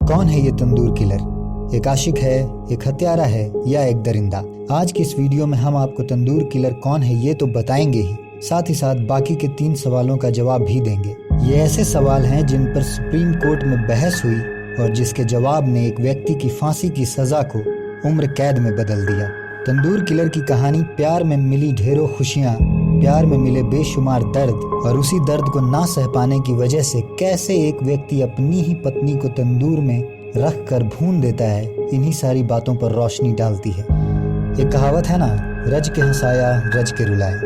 कौन है ये तंदूर किलर? एक आशिक है, एक हत्यारा है या एक दरिंदा? आज की इस वीडियो में हम आपको तंदूर किलर कौन है ये तो बताएंगे ही, साथ ही साथ बाकी के 3 सवालों का जवाब भी देंगे। ये ऐसे सवाल हैं जिन पर सुप्रीम कोर्ट में बहस हुई और जिसके जवाब ने एक व्यक्ति की फांसी की सजा को उम्र कैद में बदल दिया। तंदूर किलर की कहानी प्यार में मिली ढेरों खुशियां, प्यार में मिले बेशुमार दर्द और उसी दर्द को ना सह पाने की वजह से कैसे एक व्यक्ति अपनी ही पत्नी को तंदूर में रख कर भून देता है, इन्हीं सारी बातों पर रोशनी डालती है। एक कहावत है ना, रज के हंसाया रज के रुलाया।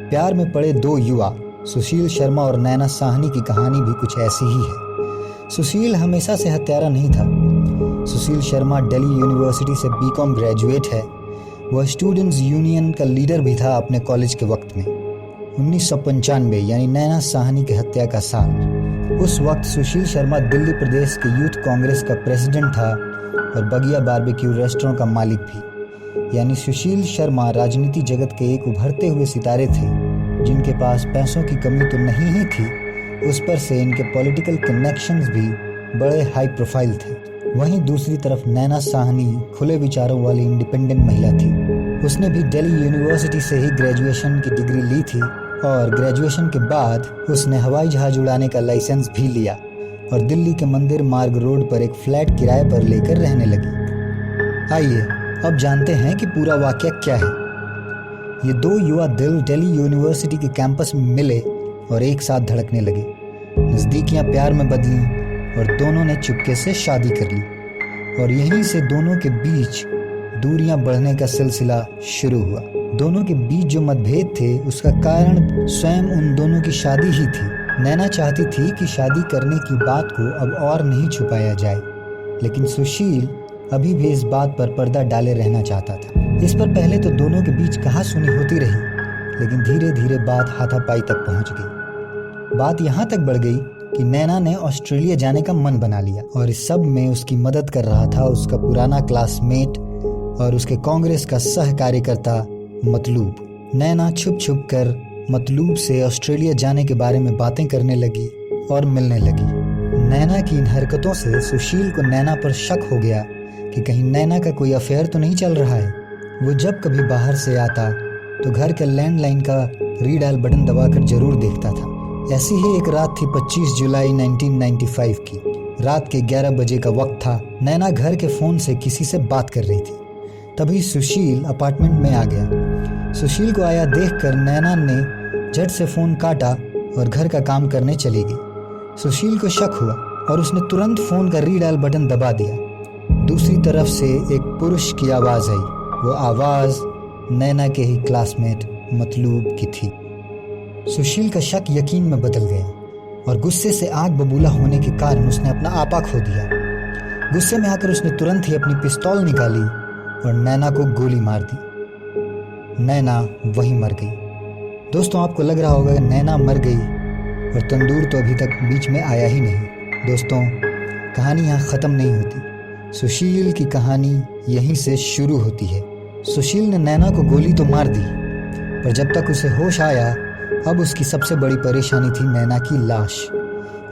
प्यार में पड़े 2 युवा सुशील शर्मा और नैना साहनी की कहानी भी कुछ ऐसी ही है। सुशील हमेशा से हत्यारा नहीं था। सुशील शर्मा दिल्ली यूनिवर्सिटी से बीकॉम ग्रेजुएट है। वह स्टूडेंट्स यूनियन का लीडर भी था अपने कॉलेज के वक्त में। 1995 यानी नैना साहनी की हत्या का साल। उस वक्त सुशील शर्मा दिल्ली प्रदेश के यूथ कांग्रेस का प्रेसिडेंट था और बगिया बारबेक्यू रेस्टोरेंट का मालिक भी। यानी सुशील शर्मा राजनीति जगत के एक उभरते हुए सितारे थे जिनके पास पैसों की कमी तो नहीं ही थी, उस पर से इनके पॉलिटिकल कनेक्शंस भी बड़े हाई प्रोफाइल थे। वहीं दूसरी तरफ नैना साहनी खुले विचारों वाली इंडिपेंडेंट महिला थी। उसने भी दिल्ली यूनिवर्सिटी से ही ग्रेजुएशन की डिग्री ली थी और ग्रेजुएशन के बाद उसने हवाई जहाज उड़ाने का लाइसेंस भी लिया और दिल्ली के मंदिर मार्ग रोड पर एक फ्लैट किराए पर लेकर रहने लगी। आइए अब जानते हैं कि पूरा वाकया क्या है। ये 2 युवा दिल्ली यूनिवर्सिटी के कैंपस में मिले और एक साथ धड़कने लगे। नज़दीकियां प्यार में बदलीं और दोनों ने चुपके से शादी कर ली और यहीं से दोनों के बीच दूरियां बढ़ने का सिलसिला शुरू हुआ। दोनों के बीच जो मतभेद थे उसका कारण स्वयं उन दोनों की शादी ही थी। नैना चाहती थी कि शादी करने की बात को अब और नहीं छुपाया जाए, लेकिन सुशील अभी भी इस बात पर पर्दा डाले रहना चाहता था। इस पर पहले तो दोनों के बीच कहासुनी होती रही, लेकिन धीरे धीरे बात हाथापाई तक पहुंच गई। बात यहाँ तक बढ़ गई कि नैना ने ऑस्ट्रेलिया जाने का मन बना लिया और इस सब में उसकी मदद कर रहा था उसका पुराना क्लासमेट और उसके कांग्रेस का सह कार्यकर्ता मतलूब। नैना छुप छुप कर मतलूब से ऑस्ट्रेलिया जाने के बारे में बातें करने लगी और मिलने लगी। नैना की इन हरकतों से सुशील को नैना पर शक हो गया कि कहीं नैना का कोई अफेयर तो नहीं चल रहा है। वो जब कभी बाहर से आता तो घर के लैंडलाइन का रीडायल बटन दबाकर जरूर देखता था। ऐसी ही एक रात थी 25 जुलाई 1995 की। रात के 11 बजे का वक्त था। नैना घर के फोन से किसी से बात कर रही थी। तभी सुशील अपार्टमेंट में आ गया। सुशील को आया देखकर नैना ने झट से फोन काटा और घर का काम करने चली गई। सुशील को शक हुआ और उसने तुरंत फोन का रीडायल बटन दबा दिया। दूसरी तरफ से एक पुरुष की आवाज आई। वो आवाज नैना के ही क्लासमेट मतलूब की थी। सुशील का शक यकीन में बदल गया और गुस्से से आग बबूला होने के कारण उसने अपना आपा खो दिया। गुस्से में आकर उसने तुरंत ही अपनी पिस्तौल निकाली और नैना को गोली मार दी। नैना वहीं मर गई। दोस्तों, आपको लग रहा होगा कि नैना मर गई और तंदूर तो अभी तक बीच में आया ही नहीं। दोस्तों, कहानी यहाँ ख़त्म नहीं होती। सुशील की कहानी यहीं से शुरू होती है। सुशील ने नैना को गोली तो मार दी, पर जब तक उसे होश आया अब उसकी सबसे बड़ी परेशानी थी नैना की लाश।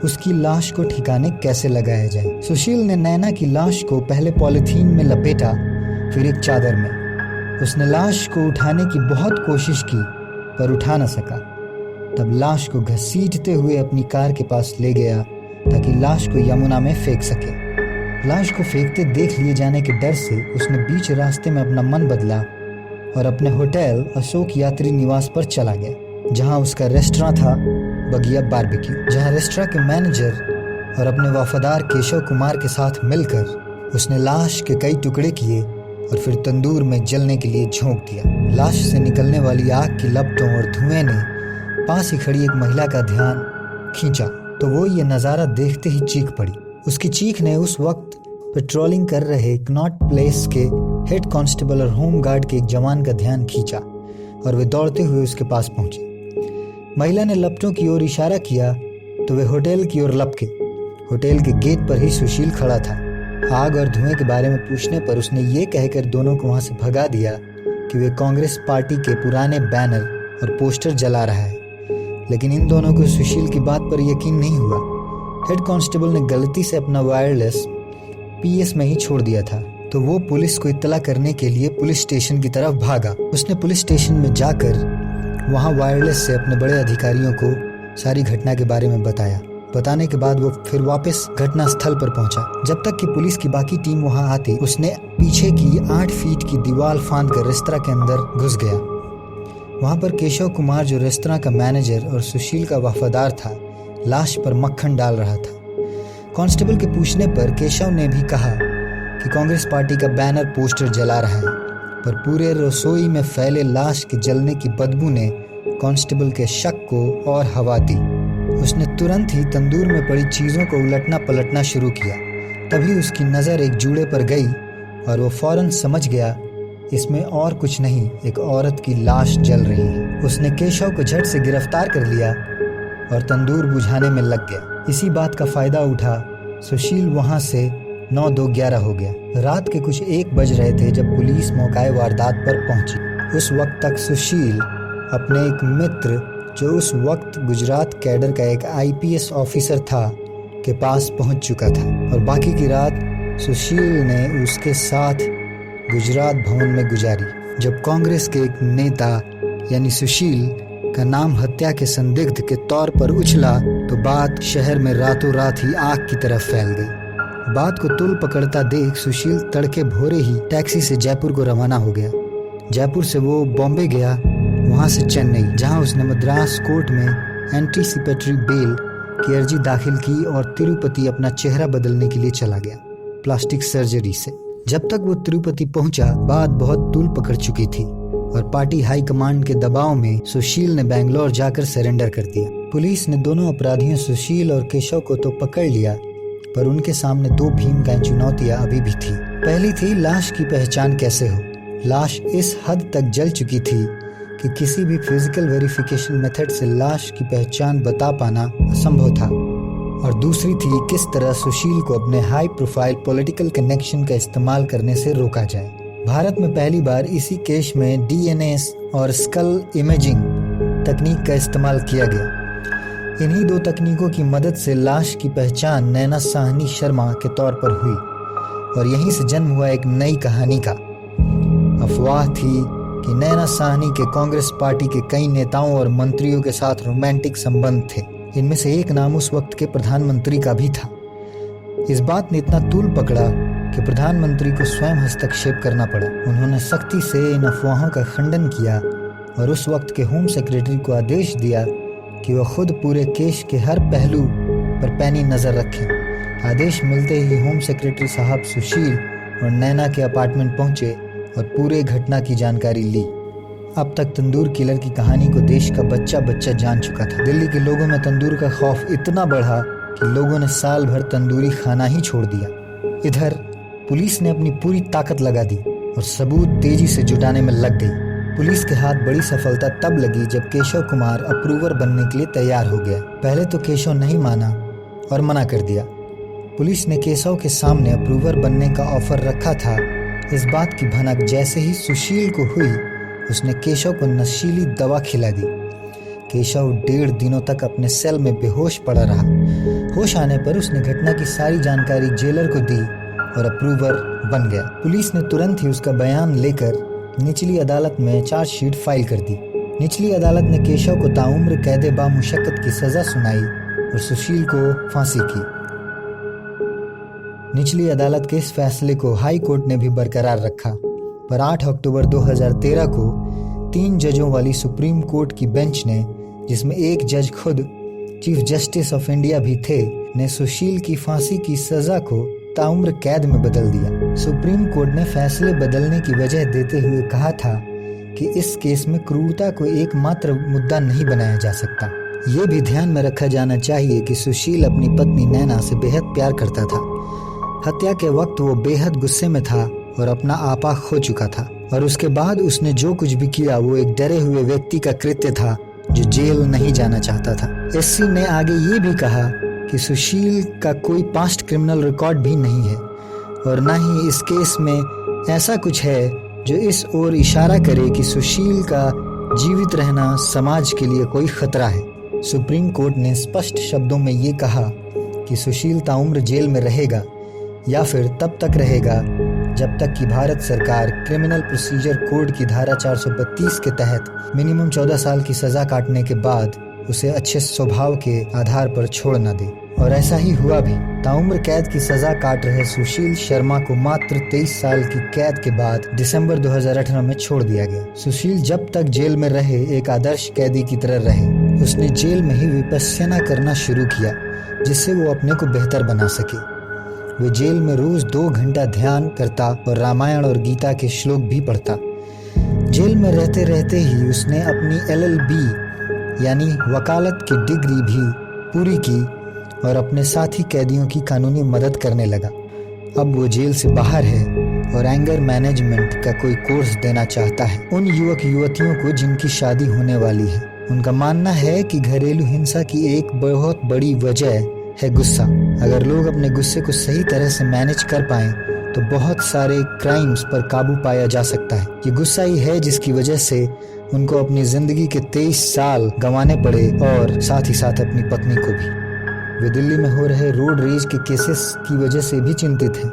उसकी लाश को ठिकाने कैसे लगाया जाए। सुशील ने नैना की लाश को पहले पॉलीथीन में लपेटा, फिर एक चादर में। उसने लाश को उठाने की बहुत कोशिश की पर उठा न सका। तब लाश को घसीटते हुए अपनी कार के पास ले गया ताकि लाश को यमुना में फेंक सके। लाश को फेंकते देख लिए जाने के डर से उसने बीच रास्ते में अपना मन बदला और अपने होटल अशोक यात्री निवास पर चला गया, जहां उसका रेस्टोरेंट था बगिया बारबेक्यू। जहां रेस्टोरेंट के मैनेजर और अपने वफादार केशव कुमार के साथ मिलकर उसने लाश के कई टुकड़े किए और फिर तंदूर में जलने के लिए झोंक दिया। लाश से निकलने वाली आग की लपटों और धुएं ने पास ही खड़ी एक महिला का ध्यान खींचा तो वो ये नज़ारा देखते ही चीख पड़ी। उसकी चीख ने उस वक्त पेट्रोलिंग कर रहे कनॉट प्लेस के हेड कांस्टेबल और होम गार्ड के एक जवान का ध्यान खींचा और वे दौड़ते हुए उसके पास पहुंचे। महिला ने लपटों की ओर इशारा किया तो वे होटल की ओर लपके। होटल के गेट पर ही सुशील खड़ा था। आग और धुएं के बारे में पूछने पर उसने ये कहकर दोनों को वहां से भगा दिया कि वे कांग्रेस पार्टी के पुराने बैनर और पोस्टर जला रहा है। लेकिन इन दोनों को सुशील की बात पर यकीन नहीं हुआ। हेड कांस्टेबल ने गलती से अपना वायरलेस पीएस में ही छोड़ दिया था। तो वो पुलिस को इत्तला करने के लिए पुलिस स्टेशन की तरफ भागा। उसने पुलिस स्टेशन में जाकर वहाँ वायरलेस से अपने बड़े अधिकारियों को सारी घटना के बारे में बताने के बाद वो फिर वापस घटना स्थल पर पहुंचा। जब तक कि पुलिस की बाकी टीम वहां आती, उसने पीछे की 8 फीट की दीवार फांद कर रेस्तरां के अंदर घुस गया। वहां पर केशव कुमार, जो रेस्तरां का मैनेजर और सुशील का वफादार था, लाश पर मक्खन डाल रहा था। कांस्टेबल के पूछने पर केशव ने भी कहा कि कांग्रेस पार्टी का बैनर पोस्टर जला रहा है, पर पूरे रसोई में फैले लाश के जलने की बदबू ने कांस्टेबल के शक को और हवा दी। उसने तुरंत ही तंदूर में पड़ी चीज़ों को उलटना पलटना शुरू किया। तभी उसकी नज़र एक जूड़े पर गई और वो फौरन समझ गया इसमें और कुछ नहीं, एक औरत की लाश जल रही है। उसने केशव को झट से गिरफ्तार कर लिया और तंदूर बुझाने में लग गया। इसी बात का फायदा उठा सुशील वहाँ से 9-2-11 हो गया। रात के कुछ 1 बज रहे थे जब पुलिस मौकाए वारदात पर पहुंची। उस वक्त तक सुशील अपने एक मित्र, जो उस वक्त गुजरात कैडर का एक आईपीएस ऑफिसर था, के पास पहुंच चुका था और बाकी की रात सुशील ने उसके साथ गुजरात भवन में गुजारी। जब कांग्रेस के एक नेता यानी सुशील का नाम हत्या के संदिग्ध के तौर पर उछला तो बात शहर में रातों रात ही आग की तरफ फैल गई। बात को तुल पकड़ता देख सुशील तड़के भोरे ही टैक्सी से जयपुर को रवाना हो गया। जयपुर से वो बॉम्बे गया, वहाँ से चेन्नई, जहाँ उसने मद्रास कोर्ट में एंटीसिपेटरी बेल की अर्जी दाखिल की और तिरुपति अपना चेहरा बदलने के लिए चला गया, प्लास्टिक सर्जरी से। जब तक वो तिरुपति पहुंचा, बात बहुत तूल पकड़ चुकी थी और पार्टी हाई कमांड के दबाव में सुशील ने बेंगलोर जाकर सरेंडर कर दिया। पुलिस ने दोनों अपराधियों सुशील और केशव को तो पकड़ लिया, पर उनके सामने 2 भीमकाय चुनौतियां अभी भी थी। पहली थी लाश की पहचान कैसे हो। लाश इस हद तक जल चुकी थी कि किसी भी फिजिकल वेरिफिकेशन मेथड से लाश की पहचान बता पाना असंभव था। और दूसरी थी किस तरह सुशील को अपने हाई प्रोफाइल पॉलिटिकल कनेक्शन का इस्तेमाल करने से रोका जाए। भारत में पहली बार इसी केस में डीएनए और स्कल इमेजिंग तकनीक का इस्तेमाल किया गया। इन्हीं 2 तकनीकों की मदद से लाश की पहचान नैना साहनी शर्मा के तौर पर हुई और यहीं से जन्म हुआ एक नई कहानी का। अफवाह थी कि नैना साहनी के कांग्रेस पार्टी के कई नेताओं और मंत्रियों के साथ रोमांटिक संबंध थे। इनमें से एक नाम उस वक्त के प्रधानमंत्री का भी था। इस बात ने इतना तूल पकड़ा कि प्रधानमंत्री को स्वयं हस्तक्षेप करना पड़ा। उन्होंने सख्ती से इन अफवाहों का खंडन किया और उस वक्त के होम सेक्रेटरी को आदेश दिया कि वह खुद पूरे केस के हर पहलू पर पैनी नजर रखें। आदेश मिलते ही होम सेक्रेटरी साहब सुशील और नैना के अपार्टमेंट पहुंचे और पूरे घटना की जानकारी ली। अब तक तंदूर किलर की कहानी को देश का बच्चा बच्चा जान चुका था। दिल्ली के लोगों में तंदूर का खौफ इतना बढ़ा कि लोगों ने साल भर तंदूरी खाना ही छोड़ दिया। इधर पुलिस ने अपनी पूरी ताकत लगा दी और सबूत तेजी से जुटाने में लग गई। पुलिस के हाथ बड़ी सफलता तब लगी जब केशव कुमार अप्रूवर बनने के लिए तैयार हो गया। पहले तो केशव नहीं माना और मना कर दिया। पुलिस ने केशव के सामने अप्रूवर बनने का ऑफर रखा था। इस बात की भनक जैसे ही सुशील को हुई, उसने केशव को नशीली दवा खिला दी। केशव 1.5 दिनों तक अपने सेल में बेहोश पड़ा रहा। होश आने पर उसने घटना की सारी जानकारी जेलर को दी और अप्रूवर बन गया। पुलिस ने तुरंत ही उसका बयान लेकर निचली अदालत में चार्जशीट फाइल कर दी। निचली अदालत ने केशव को ताउम्र कैद बामुशक्कत की सजा सुनाई और सुशील को फांसी की। निचली अदालत के इस फैसले को हाई कोर्ट ने भी बरकरार रखा, पर 8 अक्टूबर 2013 को 3 जजों वाली सुप्रीम कोर्ट की बेंच ने, जिसमें एक जज खुद चीफ जस्टिस ऑफ इंडिया भी थे, ने सुशील की फांसी की सजा को ताउम्र कैद में बदल दिया। सुप्रीम कोर्ट ने फैसले बदलने की वजह देते हुए कहा था कि इस केस में क्रूरता को एकमात्र मुद्दा नहीं बनाया जा सकता। ये भी ध्यान में रखा जाना चाहिए कि सुशील अपनी पत्नी नैना से बेहद प्यार करता था। हत्या के वक्त वो बेहद गुस्से में था और अपना आपा खो चुका था, और उसके बाद उसने जो कुछ भी किया वो एक डरे हुए व्यक्ति का कृत्य था जो जेल नहीं जाना चाहता था। एससी ने आगे ये भी कहा कि सुशील का कोई पास्ट क्रिमिनल रिकॉर्ड भी नहीं है और न ही इस केस में ऐसा कुछ है जो इस ओर इशारा करे कि सुशील का जीवित रहना समाज के लिए कोई खतरा है। सुप्रीम कोर्ट ने स्पष्ट शब्दों में ये कहा कि सुशील ताउम्र जेल में रहेगा। या फिर तब तक रहेगा जब तक कि भारत सरकार क्रिमिनल प्रोसीजर कोड की धारा 432 के तहत मिनिमम 14 साल की सजा काटने के बाद उसे अच्छे स्वभाव के आधार पर छोड़ न दे। और ऐसा ही हुआ भी। ताउम्र कैद की सजा काट रहे सुशील शर्मा को मात्र 23 साल की कैद के बाद दिसंबर 2018 में छोड़ दिया गया। सुशील जब तक जेल में रहे एक आदर्श कैदी की तरह रहे। उसने जेल में ही विपश्यना करना शुरू किया जिससे वो अपने को बेहतर बना सके। वे जेल में रोज 2 घंटा ध्यान करता और रामायण और गीता के श्लोक भी पढ़ता। जेल में रहते रहते ही उसने अपनी LLB यानी वकालत की डिग्री भी पूरी की और अपने साथी कैदियों की कानूनी मदद करने लगा। अब वो जेल से बाहर है और एंगर मैनेजमेंट का कोई कोर्स देना चाहता है उन युवक युवतियों को जिनकी शादी होने वाली है। उनका मानना है कि घरेलू हिंसा की एक बहुत बड़ी वजह है गुस्सा। अगर लोग अपने गुस्से को सही तरह से मैनेज कर पाएं तो बहुत सारे क्राइम्स पर काबू पाया जा सकता है। ये गुस्सा ही है जिसकी वजह से उनको अपनी जिंदगी के 23 साल गंवाने पड़े और साथ ही साथ अपनी पत्नी को भी। वे दिल्ली में हो रहे रोड रेज के केसेस की वजह से भी चिंतित हैं।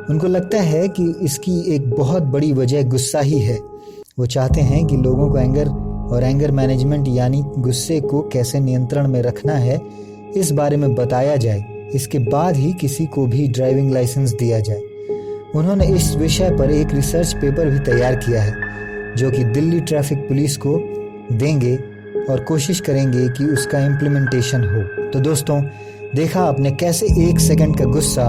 उनको लगता है कि इसकी एक बहुत बड़ी वजह गुस्सा ही है। वो चाहते हैं कि लोगों को एंगर मैनेजमेंट यानी गुस्से को कैसे नियंत्रण में रखना है इस बारे में बताया जाए। इसके बाद ही किसी को भी ड्राइविंग लाइसेंस दिया जाए। उन्होंने इस विषय पर एक रिसर्च पेपर भी तैयार किया है जो कि दिल्ली ट्रैफिक पुलिस को देंगे और कोशिश करेंगे कि उसका इम्प्लीमेंटेशन हो। तो दोस्तों, देखा आपने कैसे 1 सेकंड का गुस्सा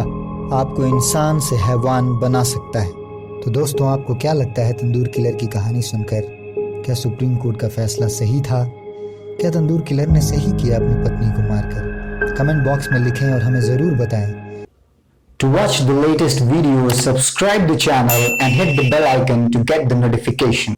आपको इंसान से हैवान बना सकता है। तो दोस्तों, आपको क्या लगता है तंदूर किलर की कहानी सुनकर? क्या सुप्रीम कोर्ट का फैसला सही था? क्या तंदूर किलर ने सही किया अपनी पत्नी को मारकर? कमेंट बॉक्स में लिखें और हमें जरूर बताएं। To watch the latest videos, subscribe the channel and hit the bell icon to get the notification.